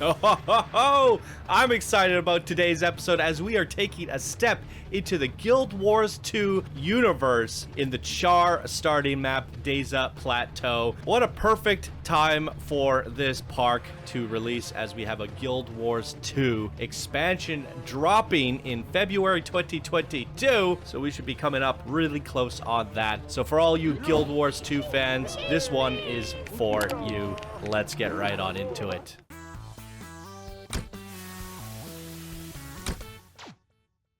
Oh, ho, ho, ho. I'm excited about today's episode as we are taking a step into the Guild Wars 2 universe in the Char starting map, Diessa Plateau. What a perfect time for this park to release as we have a Guild Wars 2 expansion dropping in February 2022. So we should be coming up really close on that. So for all you Guild Wars 2 fans, this one is for you. Let's get right on into it.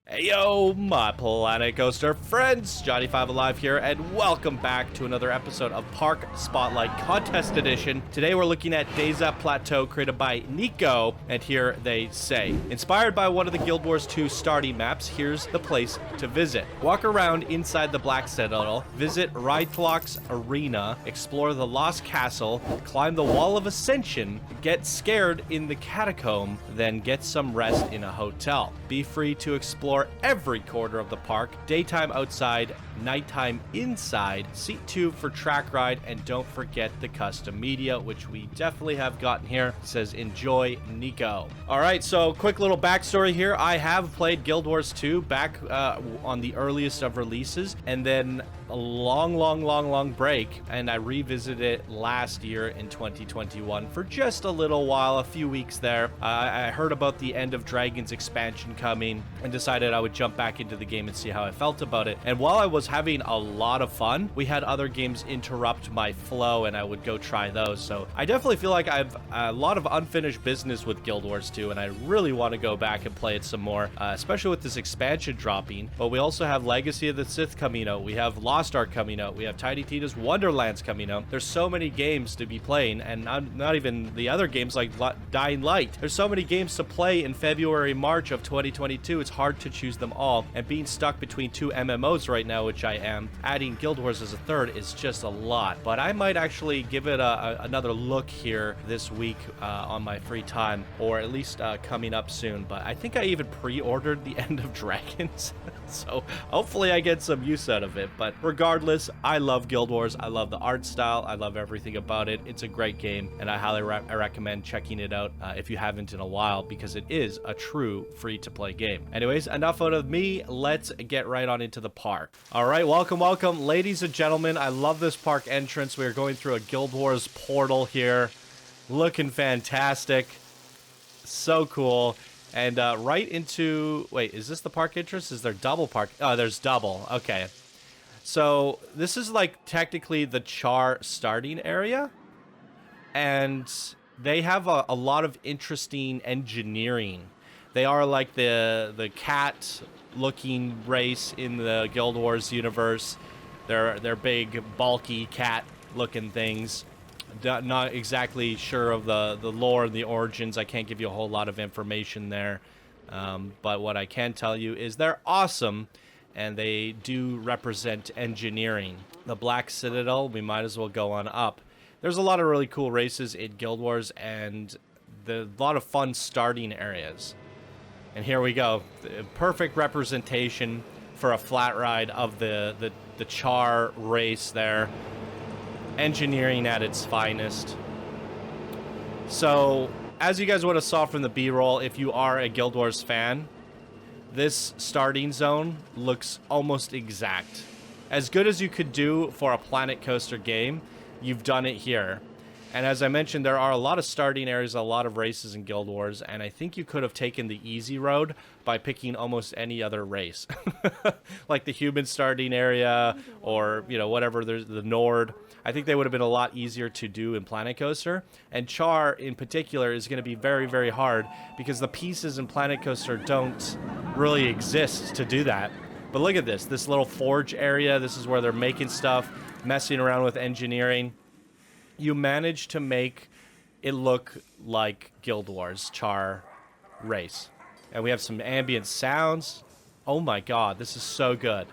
Hey yo, my Planet Coaster friends, Johnny5 Alive here, and welcome back to another episode of Park Spotlight Contest Edition. Today we're looking at Diessa Plateau, created by Nico, and here they say, inspired by one of the Guild Wars 2 starting maps, here's the place to visit. Walk around inside the Black Citadel, visit Rythlok's Arena, explore the Lost Castle, climb the Wall of Ascension, get scared in the Catacomb, then get some rest in a hotel. Be free to explore every corner of the park, daytime outside, nighttime inside, seat 2 for track ride, and don't forget the custom media, which we definitely have gotten here. It says enjoy, Nico. All right, so quick little backstory here. I have played Guild Wars 2 back on the earliest of releases, and then a long break, and I revisited it last year in 2021 for just a little while, a few weeks there. I heard about the End of Dragons expansion coming and decided I would jump back into the game and see how I felt about it. And while I was having a lot of fun, we had other games interrupt my flow and I would go try those. So I definitely feel like I have a lot of unfinished business with Guild Wars 2, and I really want to go back and play it some more, especially with this expansion dropping. But we also have Legacy of the Sith coming out. We have Lost Ark coming out. We have Tiny Tina's Wonderlands coming out. There's so many games to be playing, and not even the other games like Dying Light. There's so many games to play in February, March of 2022. It's hard to choose them all, and being stuck between two MMOs right now, which I am, adding Guild Wars as a third is just a lot. But I might actually give it another look here this week on my free time, or at least coming up soon. But I think I even pre-ordered the End of Dragons, so hopefully I get some use out of it. But regardless, I love Guild Wars. I love the art style. I love everything about it. It's a great game, and I highly recommend checking it out if you haven't in a while, because it is a true free-to-play game. Anyways, enough out of me. Let's get right on into the park. All right, welcome, ladies and gentlemen. I love this park entrance. We are going through a Guild Wars portal here. Looking fantastic. So cool. And right into... Wait, is this the park entrance? Is there double park? Oh, there's double. Okay. So this is like technically the Char starting area. And they have a lot of interesting engineering. They are like the cat looking race in the Guild Wars universe. They're big, bulky cat looking things. Not exactly sure of the lore and the origins. I can't give you a whole lot of information there. But what I can tell you is they're awesome, and they do represent engineering. The Black Citadel, we might as well go on up. There's a lot of really cool races in Guild Wars, and a lot of fun starting areas. And here we go. The perfect representation for a flat ride of the Char race there. Engineering at its finest. So, as you guys would have saw from the B-roll, if you are a Guild Wars fan, this starting zone looks almost exact. As good as you could do for a Planet Coaster game, you've done it here. And as I mentioned, there are a lot of starting areas, a lot of races in Guild Wars, and I think you could have taken the easy road by picking almost any other race. Like the human starting area, or, you know, whatever, there's the Nord. I think they would have been a lot easier to do in Planet Coaster. And Char, in particular, is going to be very, very hard, because the pieces in Planet Coaster don't really exist to do that. But look at this little forge area. This is where they're making stuff, messing around with engineering. You manage to make it look like Guild Wars Char race. And we have some ambient sounds. Oh my god, this is so good.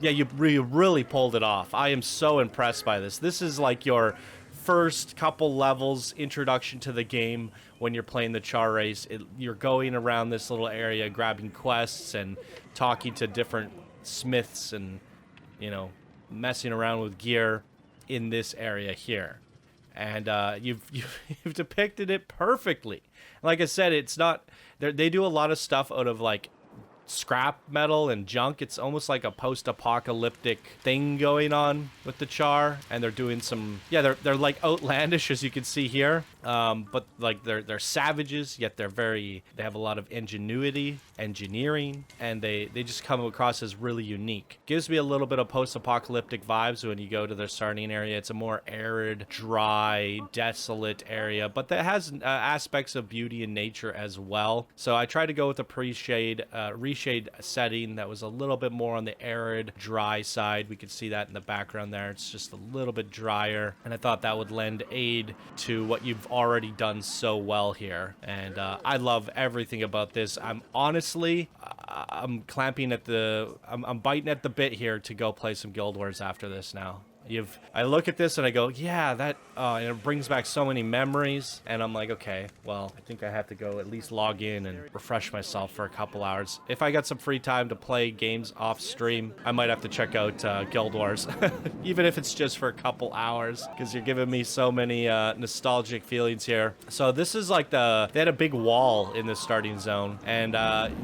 Yeah, you really pulled it off. I am so impressed by this. This is like your first couple levels introduction to the game when you're playing the Char race. You're going around this little area grabbing quests and talking to different smiths and, you know, messing around with gear in this area here. and you've depicted it perfectly. Like I said, it's not they do a lot of stuff out of like scrap metal and junk. It's almost like a post-apocalyptic thing going on with the Char, and they're doing some, yeah, they're like outlandish, as you can see here, but like they're savages, yet they have a lot of engineering, and they just come across as really unique. Gives me a little bit of post-apocalyptic vibes when you go to their starting area. It's a more arid, dry, desolate area, but that has aspects of beauty and nature as well. So I tried to go with a reshade setting that was a little bit more on the arid, dry side. We could see that in the background there. It's just a little bit drier, and I thought that would lend aid to what you've already done so well here. And I love everything about this. I'm honestly, I'm biting at the bit here to go play some Guild Wars after this now. I look at this and I go, yeah, that, and it brings back so many memories. And I'm like, okay, well, I think I have to go at least log in and refresh myself for a couple hours. If I got some free time to play games off stream, I might have to check out Guild Wars, even if it's just for a couple hours, because you're giving me so many nostalgic feelings here. So this is like they had a big wall in the starting zone, and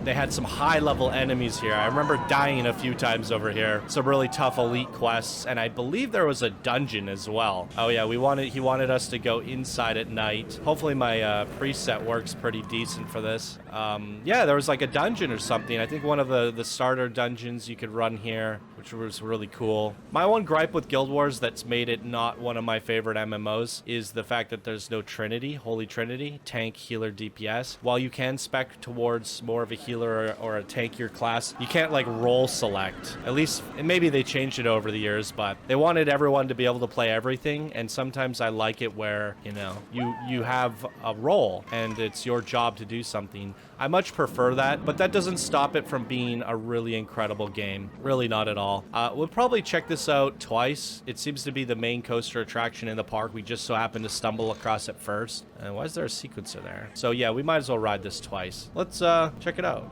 they had some high level enemies here. I remember dying a few times over here. Some really tough elite quests, and I believe there was a dungeon as well. Oh yeah, he wanted us to go inside at night. Hopefully my preset works pretty decent for this. Yeah, there was like a dungeon or something. I think one of the starter dungeons you could run here, which was really cool. My one gripe with Guild Wars that's made it not one of my favorite MMOs is the fact that there's no Trinity, Holy Trinity, tank, healer, DPS. While you can spec towards more of a healer or a tankier class, you can't like role select. At least, and maybe they changed it over the years, but they wanted everyone to be able to play everything, and sometimes I like it where, you know, you have a role and it's your job to do something. I much prefer that, but that doesn't stop it from being a really incredible game. Really not at all. We'll probably check this out twice. It seems to be the main coaster attraction in the park. We just so happened to stumble across it first. And why is there a sequencer there? So yeah, we might as well ride this twice. Let's check it out.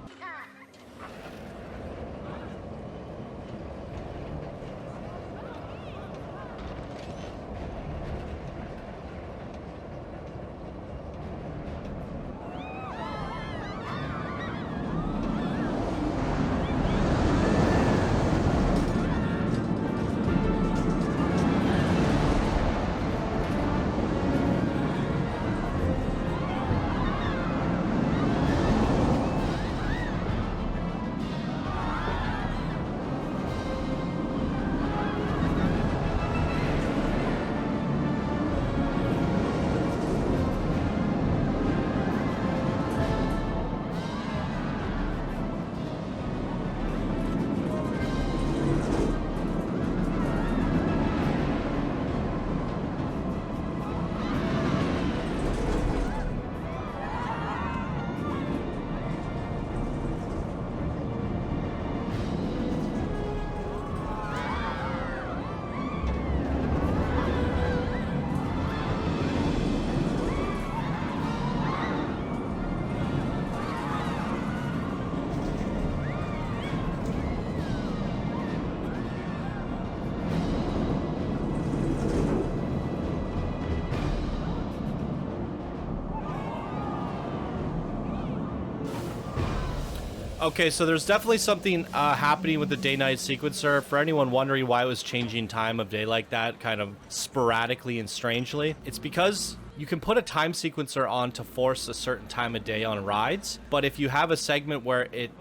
Okay, so there's definitely something happening with the day-night sequencer. For anyone wondering why it was changing time of day like that, kind of sporadically and strangely, it's because you can put a time sequencer on to force a certain time of day on rides, but if you have a segment where it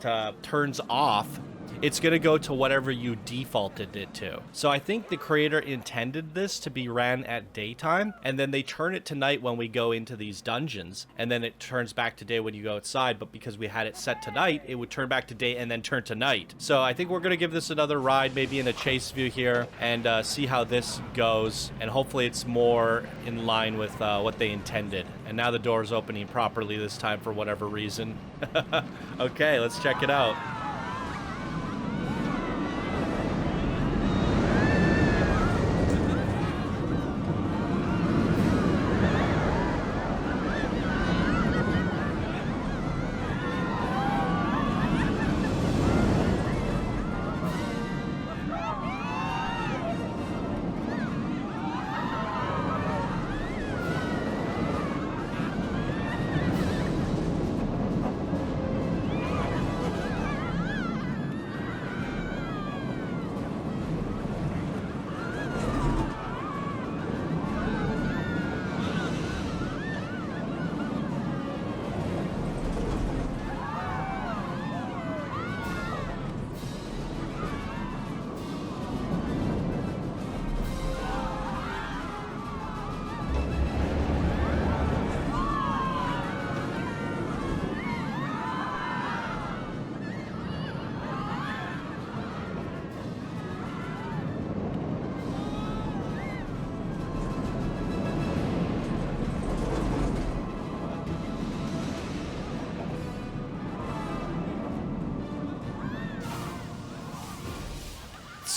turns off, it's going to go to whatever you defaulted it to. So I think the creator intended this to be ran at daytime, and then they turn it to night when we go into these dungeons, and then it turns back to day when you go outside. But because we had it set to night, it would turn back to day and then turn to night. So I think we're going to give this another ride, maybe in a chase view here, and see how this goes. And hopefully it's more in line with what they intended. And now the door's opening properly this time for whatever reason. Okay, let's check it out.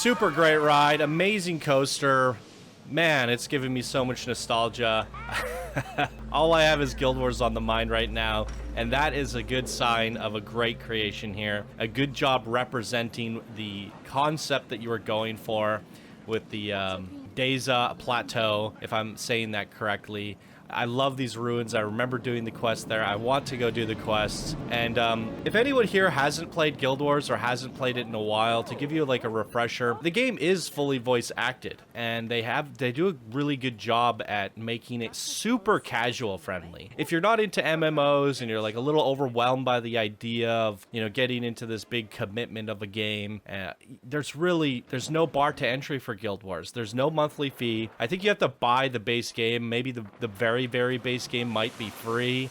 super great ride, amazing coaster. Man, it's giving me so much nostalgia. All I have is Guild Wars on the mind right now, and that is a good sign of a great creation here. A good job representing the concept that you were going for with the Diessa Plateau, if I'm saying that correctly. I love these ruins. I remember doing the quest there. I want to go do the quests. And if anyone here hasn't played Guild Wars or hasn't played it in a while, to give you like a refresher, the game is fully voice acted, and they do a really good job at making it super casual friendly. If you're not into MMOs and you're like a little overwhelmed by the idea of, you know, getting into this big commitment of a game, there's no bar to entry for Guild Wars. There's no monthly fee. I think you have to buy the base game. Maybe the very base game might be free.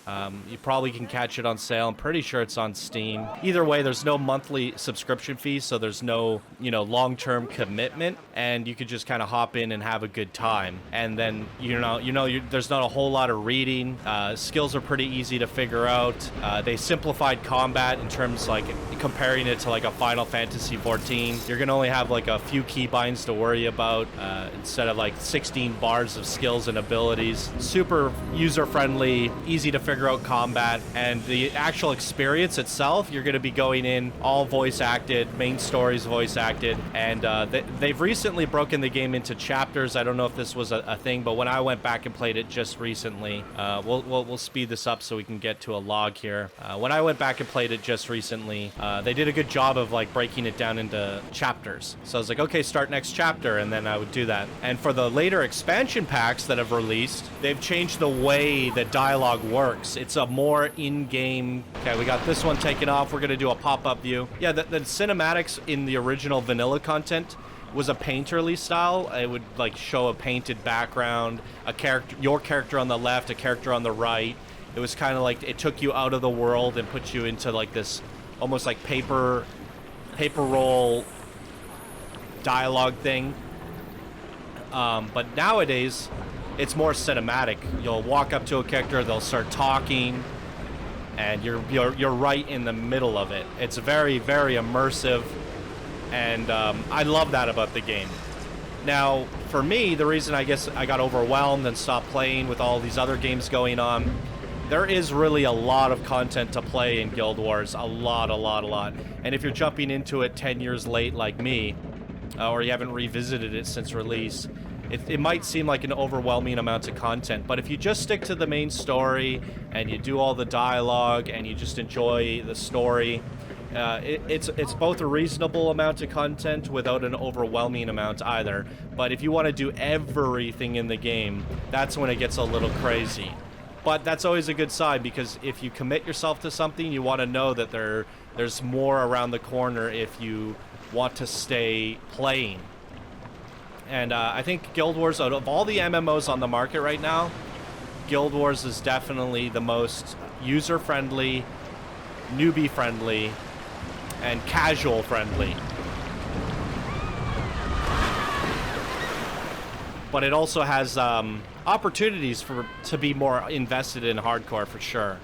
You probably can catch it on sale. I'm pretty sure it's on Steam. Either way, there's no monthly subscription fee, so there's no, you know, long-term commitment, and you could just kind of hop in and have a good time. And then, there's not a whole lot of reading. Skills are pretty easy to figure out. They simplified combat in terms like comparing it to like a Final Fantasy 14. You're gonna only have like a few keybinds to worry about instead of like 16 bars of skills and abilities. Super user-friendly, easy to figure out combat, and the actual experience itself, you're going to be going in all voice acted, main stories voice acted, and they've recently broken the game into chapters. I don't know if this was a thing, but when I went back and played it just recently, we'll speed this up so we can get to a log here. When I went back and played it just recently, they did a good job of like breaking it down into chapters. So I was like, okay, start next chapter, and then I would do that. And for the later expansion packs that have released, they've changed the way that dialogue works. It's a more in-game. Okay, we got this one taken off. We're gonna do a pop-up view. Yeah, the cinematics in the original vanilla content was a painterly style. It would like show a painted background, a character, your character on the left, a character on the right. It was kind of like it took you out of the world and put you into like this almost like paper roll dialogue thing. But nowadays, it's more cinematic. You'll walk up to a character, they'll start talking, and you're right in the middle of it. It's very, very immersive, and I love that about the game. Now, for me, the reason I guess I got overwhelmed and stopped playing with all these other games going on, there is really a lot of content to play in Guild Wars. A lot. And if you're jumping into it 10 years late like me, or you haven't revisited it since release, it might seem like an overwhelming amount of content, but if you just stick to the main story and you do all the dialogue and you just enjoy the story, it's both a reasonable amount of content without an overwhelming amount either. But if you want to do everything in the game, that's when it gets a little crazy. But that's always a good sign, because if you commit yourself to something, you want to know that there's more around the corner if you want to stay playing. And I think Guild Wars, out of all the MMOs on the market right now, Guild Wars is definitely the most user-friendly, newbie-friendly, and casual-friendly. But it also has opportunities to be more invested in hardcore for sure.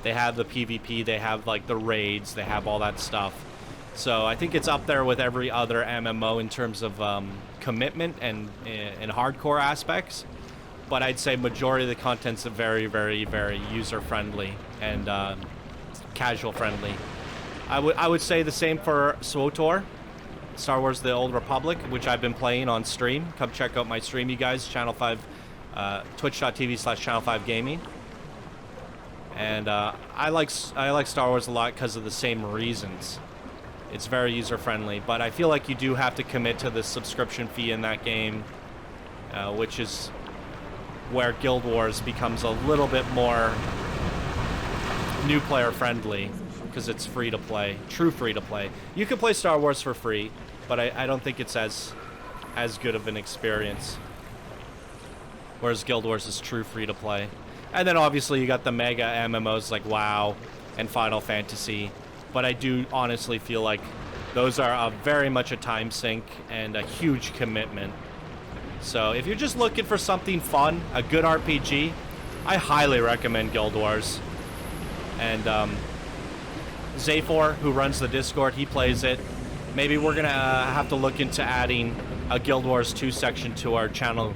They have the PvP, they have like the raids, they have all that stuff. So I think it's up there with every other MMO in terms of commitment and hardcore aspects. But I'd say majority of the content's very, very, very user-friendly and casual-friendly. I would say the same for SWTOR, Star Wars: The Old Republic, which I've been playing on stream. Come check out my stream, you guys. Channel 5, twitch.tv/channel5gaming. And I like Star Wars a lot because of the same reasons. It's very user-friendly, but I feel like you do have to commit to the subscription fee in that game, which is where Guild Wars becomes a little bit more new player-friendly, because it's free-to-play, true free-to-play. You can play Star Wars for free, but I don't think it's as good of an experience, whereas Guild Wars is true free-to-play. And then obviously you got the mega MMOs like WoW and Final Fantasy, but I do honestly feel like those are very much a time sink and a huge commitment. So if you're just looking for something fun, a good RPG, I highly recommend Guild Wars. And Zafor, who runs the Discord, he plays it. Maybe we're gonna have to look into adding a Guild Wars 2 section to our channel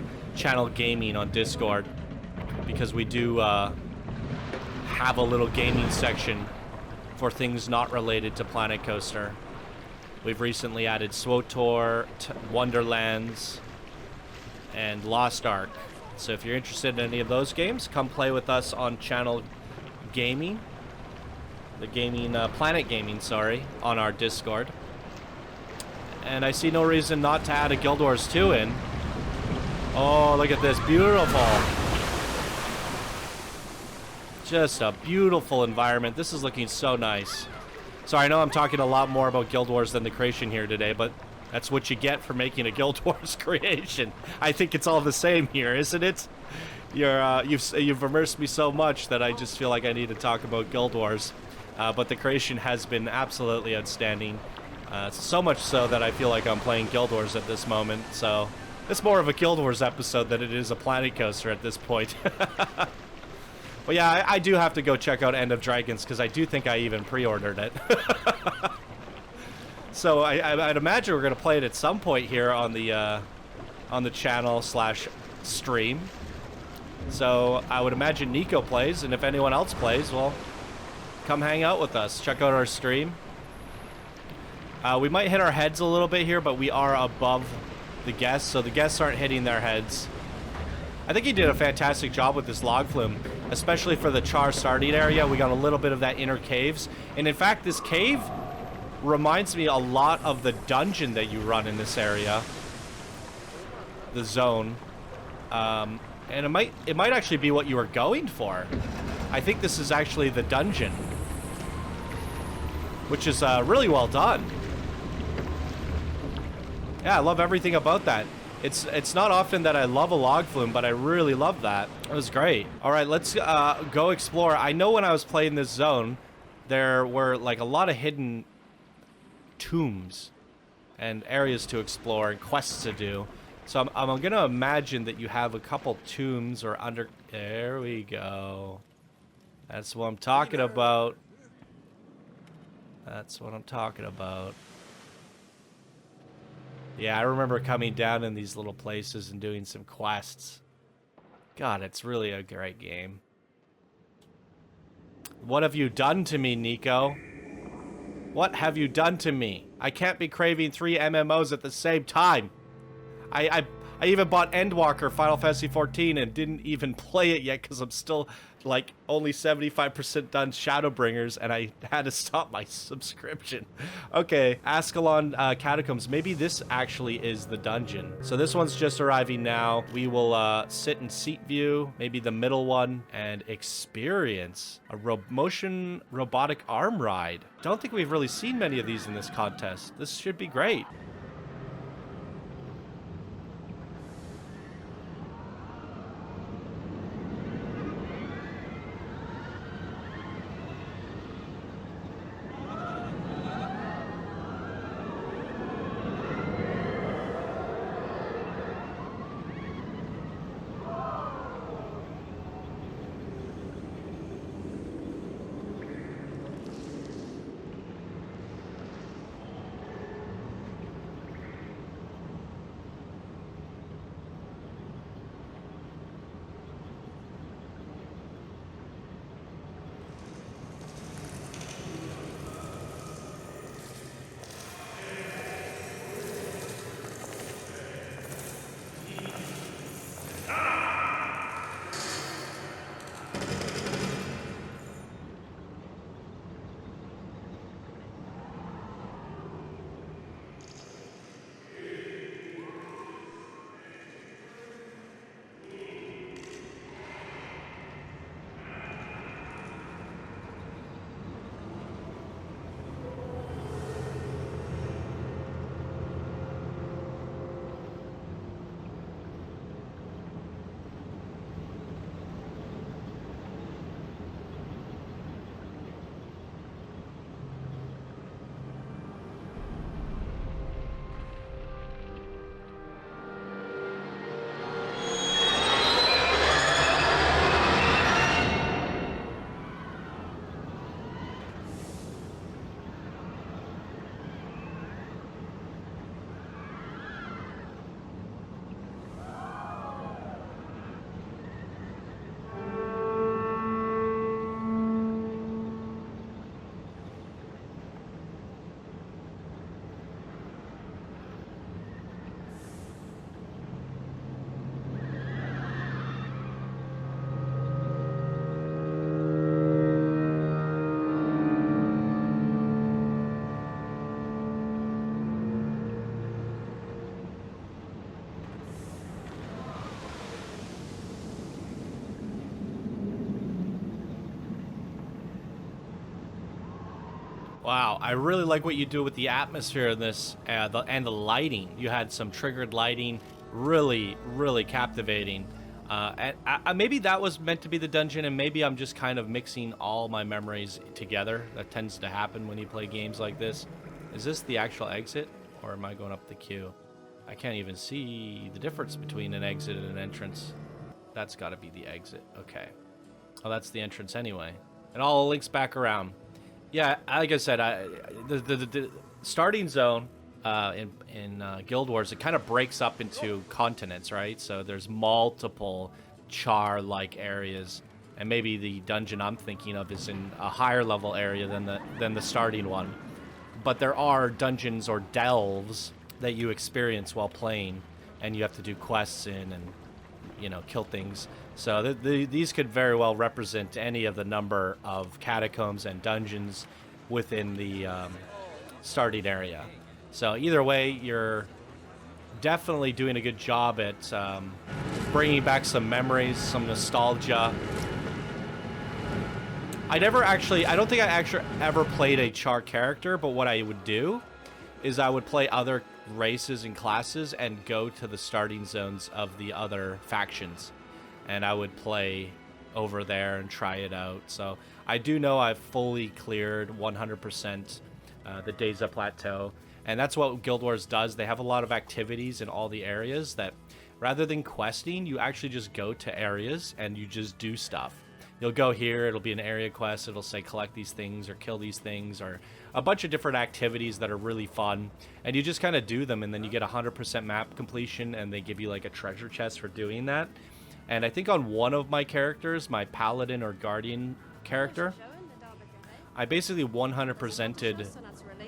gaming on Discord, because we do have a little gaming section for things not related to Planet Coaster. We've recently added SWTOR, Wonderlands, and Lost Ark. So if you're interested in any of those games, come play with us on channel gaming. The gaming, Planet Gaming, sorry, on our Discord. And I see no reason not to add a Guild Wars 2 in. Oh, look at this, beautiful. Just a beautiful environment. This is looking so nice. So I know I'm talking a lot more about Guild Wars than the creation here today, but that's what you get for making a Guild Wars creation. I think it's all the same here, isn't it? You've immersed me so much that I just feel like I need to talk about Guild Wars. But the creation has been absolutely outstanding. So much so that I feel like I'm playing Guild Wars at this moment. So it's more of a Guild Wars episode than it is a Planet Coaster at this point. But yeah, I do have to go check out End of Dragons, because I do think I even pre-ordered it. So I'd imagine we're going to play it at some point here on the channel/stream. So I would imagine Nico plays, and if anyone else plays, well, come hang out with us. Check out our stream. We might hit our heads a little bit here, but we are above the guests, so the guests aren't hitting their heads. I think he did a fantastic job with this log flume, especially for the Char starting area. We got a little bit of that inner caves. And in fact, this cave reminds me a lot of the dungeon that you run in this area. The zone. And it might actually be what you were going for. I think this is actually the dungeon, which is really well done. Yeah, I love everything about that. It's not often that I love a log flume, but I really love that. It was great. All right, let's go explore. I know when I was playing this zone, there were like a lot of hidden tombs and areas to explore and quests to do. So I'm gonna imagine that you have a couple tombs or under. There we go. That's what I'm talking about. That's what I'm talking about. Yeah, I remember coming down in these little places and doing some quests. God, it's really a great game. What have you done to me, Nico? What have you done to me? I can't be craving 3 MMOs at the same time. I even bought Endwalker Final Fantasy XIV and didn't even play it yet because I'm still like only 75% done Shadowbringers, and I had to stop my subscription. Okay, Ascalon Catacombs. Maybe this actually is the dungeon. So this one's just arriving now. We will sit in seat view, maybe the middle one, and experience a motion robotic arm ride. Don't think we've really seen many of these in this contest. This should be great. Wow, I really like what you do with the atmosphere in this and the lighting. You had some triggered lighting, really, really captivating. And maybe that was meant to be the dungeon, and maybe I'm just kind of mixing all my memories together. That tends to happen when you play games like this. Is this the actual exit, or am I going up the queue? I can't even see the difference between an exit and an entrance. That's got to be the exit. Okay. Oh, that's the entrance anyway. And all links back around. Yeah, like I said, the starting zone in Guild Wars, it kind of breaks up into continents, right? So there's multiple Char-like areas, and maybe the dungeon I'm thinking of is in a higher level area than the starting one. But there are dungeons or delves that you experience while playing, and you have to do quests in and, you know, kill things. So these could very well represent any of the number of catacombs and dungeons within the starting area. So either way, you're definitely doing a good job at bringing back some memories, some nostalgia. I don't think I actually ever played a Char character, but what I would do is I would play other races and classes and go to the starting zones of the other factions. And I would play over there and try it out. So I do know I've fully cleared 100% the Diessa Plateau. And that's what Guild Wars does. They have a lot of activities in all the areas that rather than questing, you actually just go to areas and you just do stuff. You'll go here, it'll be an area quest, it'll say collect these things or kill these things, or a bunch of different activities that are really fun, and you just kind of do them, and then you get 100% map completion, and they give you like a treasure chest for doing that. And I think on one of my characters, my paladin or guardian character, I basically 100%ed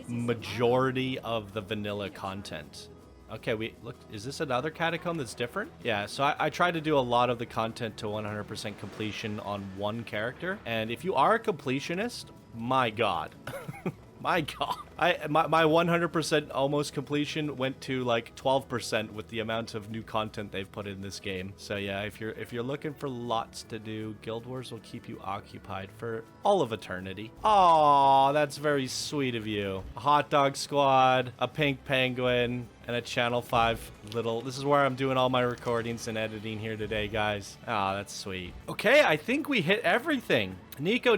majority of the vanilla content. Okay, look, is this another catacomb that's different? Yeah, so I try to do a lot of the content to 100% completion on one character. And if you are a completionist, my God. My God. My 100% almost completion went to like 12% with the amount of new content they've put in this game. So yeah, if you're looking for lots to do, Guild Wars will keep you occupied for all of eternity. Aw, that's very sweet of you. A hot dog squad, a pink penguin, and a Channel 5 little... This is where I'm doing all my recordings and editing here today, guys. Ah, that's sweet. Okay, I think we hit everything. Nico,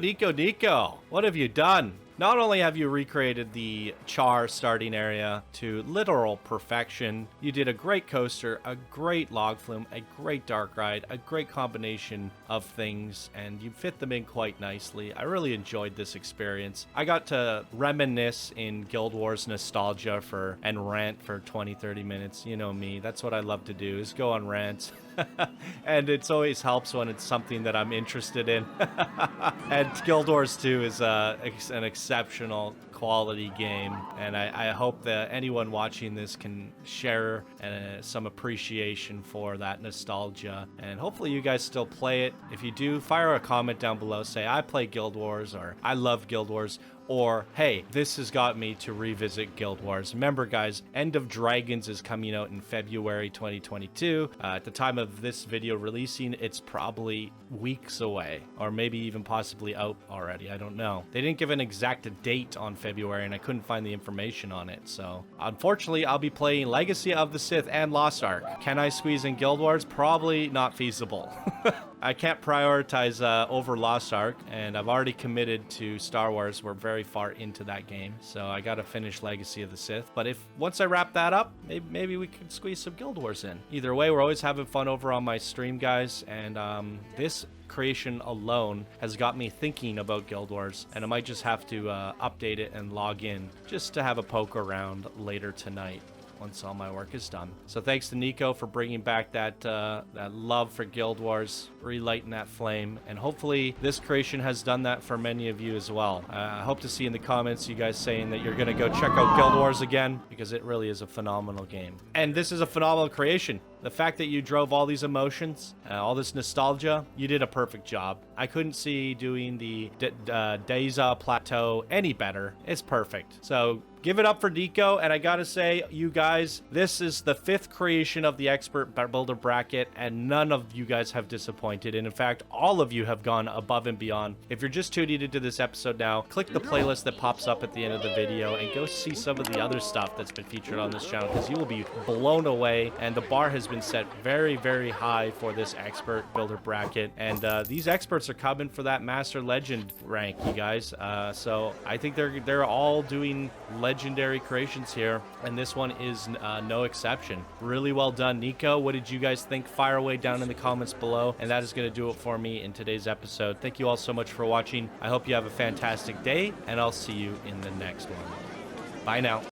what have you done? Not only have you recreated the Char starting area to literal perfection, you did a great coaster, a great log flume, a great dark ride, a great combination of things, and you fit them in quite nicely. I really enjoyed this experience. I got to reminisce in Guild Wars nostalgia and rant for 20-30 minutes. You know me, that's what I love to do, is go on rants. And it always helps when it's something that I'm interested in. And Guild Wars 2 is an exceptional quality game, and I hope that anyone watching this can share some appreciation for that nostalgia, and hopefully you guys still play it. If you do, fire a comment down below, say I play Guild Wars, or I love Guild Wars, or hey, this has got me to revisit Guild Wars. Remember guys, End of Dragons is coming out in February 2022. At the time of this video releasing, it's probably weeks away, or maybe even possibly out already, I don't know. They didn't give an exact date on February, and I couldn't find the information on it, so unfortunately I'll be playing Legacy of the Sith and Lost Ark. Can I squeeze in Guild Wars? Probably not feasible. I can't prioritize over Lost Ark, and I've already committed to Star Wars. We're very far into that game, so I gotta finish Legacy of the Sith. But once I wrap that up, maybe we could squeeze some Guild Wars in. Either way, we're always having fun over on my stream, guys, and this creation alone has got me thinking about Guild Wars, and I might just have to update it and log in just to have a poke around later tonight once all my work is done. So thanks to Nico for bringing back that love for Guild Wars, relighting that flame, and hopefully this creation has done that for many of you as well. I hope to see in the comments you guys saying that you're gonna go check out Guild Wars again, because it really is a phenomenal game. And this is a phenomenal creation. The fact that you drove all these emotions, all this nostalgia, you did a perfect job. I couldn't see doing the Diessa Plateau any better. It's perfect. So give it up for Nico, and I gotta say, you guys, this is the 5th creation of the Expert Builder Bracket, and none of you guys have disappointed, and in fact, all of you have gone above and beyond. If you're just tuning into this episode now, click the playlist that pops up at the end of the video, and go see some of the other stuff that's been featured on this channel, because you will be blown away, and the bar has been set very, very high for this Expert Builder Bracket, and these experts are coming for that Master Legend rank, you guys, so I think they're all doing legendary creations here, and this one is no exception. Really well done, Nico. What did you guys think? Fire away down in the comments below, and that is going to do it for me in today's episode. Thank you all so much for watching. I hope you have a fantastic day, and I'll see you in the next one. Bye now.